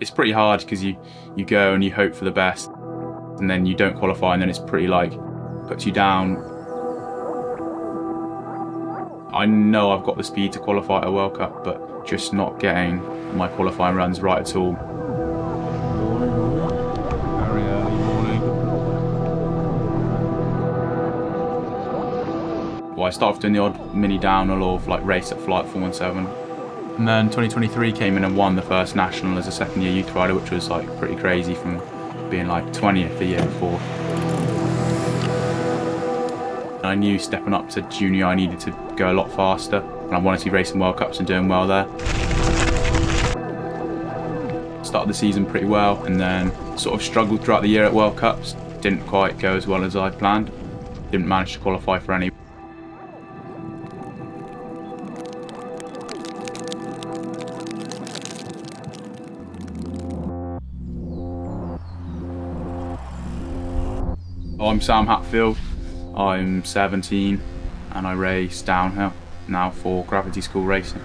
It's pretty hard because you go and you hope for the best, and then you don't qualify, and then it's pretty puts you down. I know I've got the speed to qualify at a World Cup, but just not getting my qualifying runs right at all. Very early morning. Well, I started off doing the odd mini downhill or race at Flight 417. And then 2023 came in and won the first national as a second-year youth rider, which was pretty crazy from being 20th the year before. And I knew stepping up to junior I needed to go a lot faster, and I wanted to be racing World Cups and doing well there. Started the season pretty well, and then sort of struggled throughout the year at World Cups. Didn't quite go as well as I planned. Didn't manage to qualify for any. I'm Sam Hatfield, I'm 17 and I race downhill now for Gravity School Racing.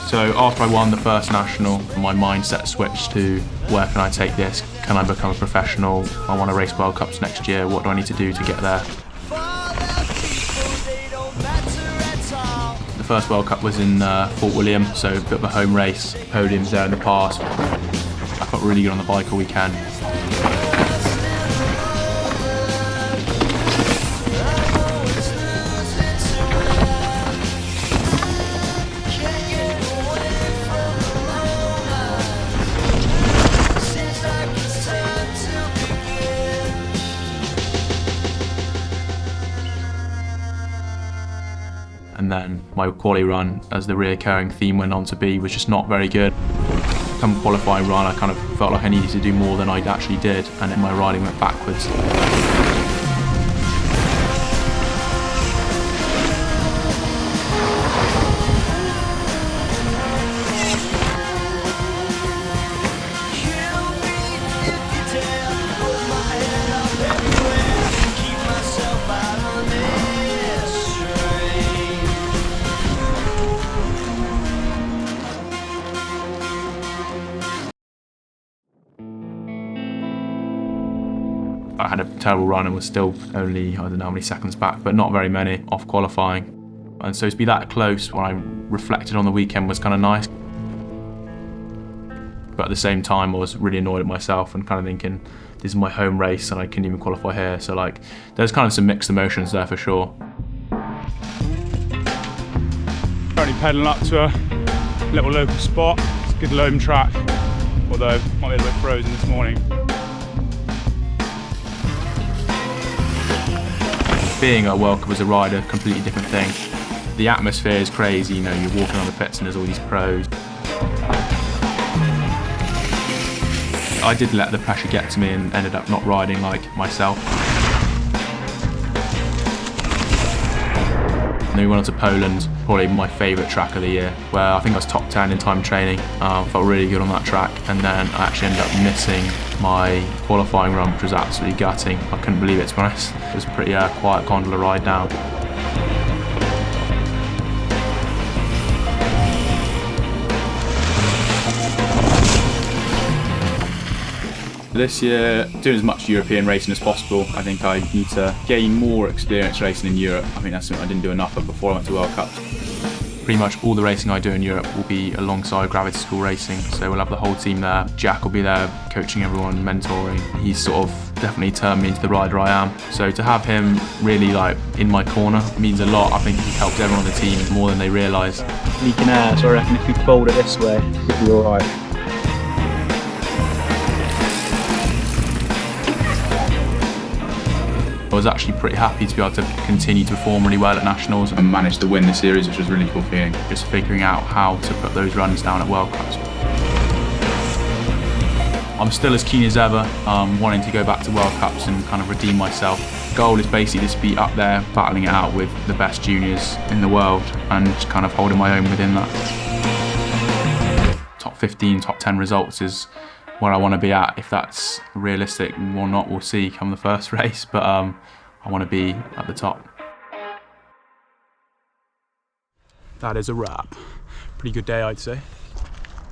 So after I won the first national, my mindset switched to where can I take this? Can I become a professional? I want to race World Cups next year. What do I need to do to get there? The first World Cup was in Fort William, so a bit of a home race. Podiums there in the past. I felt really good on the bike all weekend. And then my quali run, as the reoccurring theme went on to be, was just not very good. Come qualifying run, I kind of felt like I needed to do more than I actually did, and then my riding went backwards. I had a terrible run and was still only, I don't know how many seconds back, but not very many off qualifying. And so to be that close when I reflected on the weekend was kind of nice. But at the same time I was really annoyed at myself and kind of thinking, this is my home race and I couldn't even qualify here. So there's kind of some mixed emotions there for sure. Currently pedalling up to a little local spot. It's a good loam track, although it might be a little bit frozen this morning. Being at World Cup as a rider, completely different thing. The atmosphere is crazy, you're walking on the pits and there's all these pros. I did let the pressure get to me and ended up not riding like myself. And then we went on to Poland, probably my favourite track of the year, where I think I was top 10 in time training. Felt really good on that track, and then I actually ended up missing my qualifying run, which was absolutely gutting. I couldn't believe it, to be honest. It was a pretty quiet gondola ride down. This year, doing as much European racing as possible. I think I need to gain more experience racing in Europe. I think that's something I didn't do enough of before I went to World Cups. Pretty much all the racing I do in Europe will be alongside Gravity School Racing, so we'll have the whole team there. Jack will be there coaching everyone, mentoring. He's sort of definitely turned me into the rider I am. So to have him really in my corner means a lot. I think he helps everyone on the team more than they realise. Leaking air, so I reckon if we fold it this way, it'll be alright. was actually pretty happy to be able to continue to perform really well at Nationals and manage to win the series, which was a really cool feeling. Just figuring out how to put those runs down at World Cups. I'm still as keen as ever, wanting to go back to World Cups and kind of redeem myself. The goal is basically just to be up there, battling it out with the best juniors in the world and just kind of holding my own within that. Top 15, top 10 results is where I want to be at. If that's realistic or not, we'll see come the first race, but I want to be at the top. That is a wrap. Pretty good day, I'd say.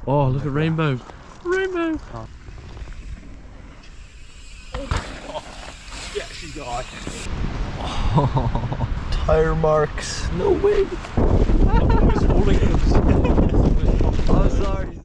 Oh, look at Rainbow. Rainbow. Oh. Sketchy guy. Oh, tire marks. No way. I was falling. Oh, sorry.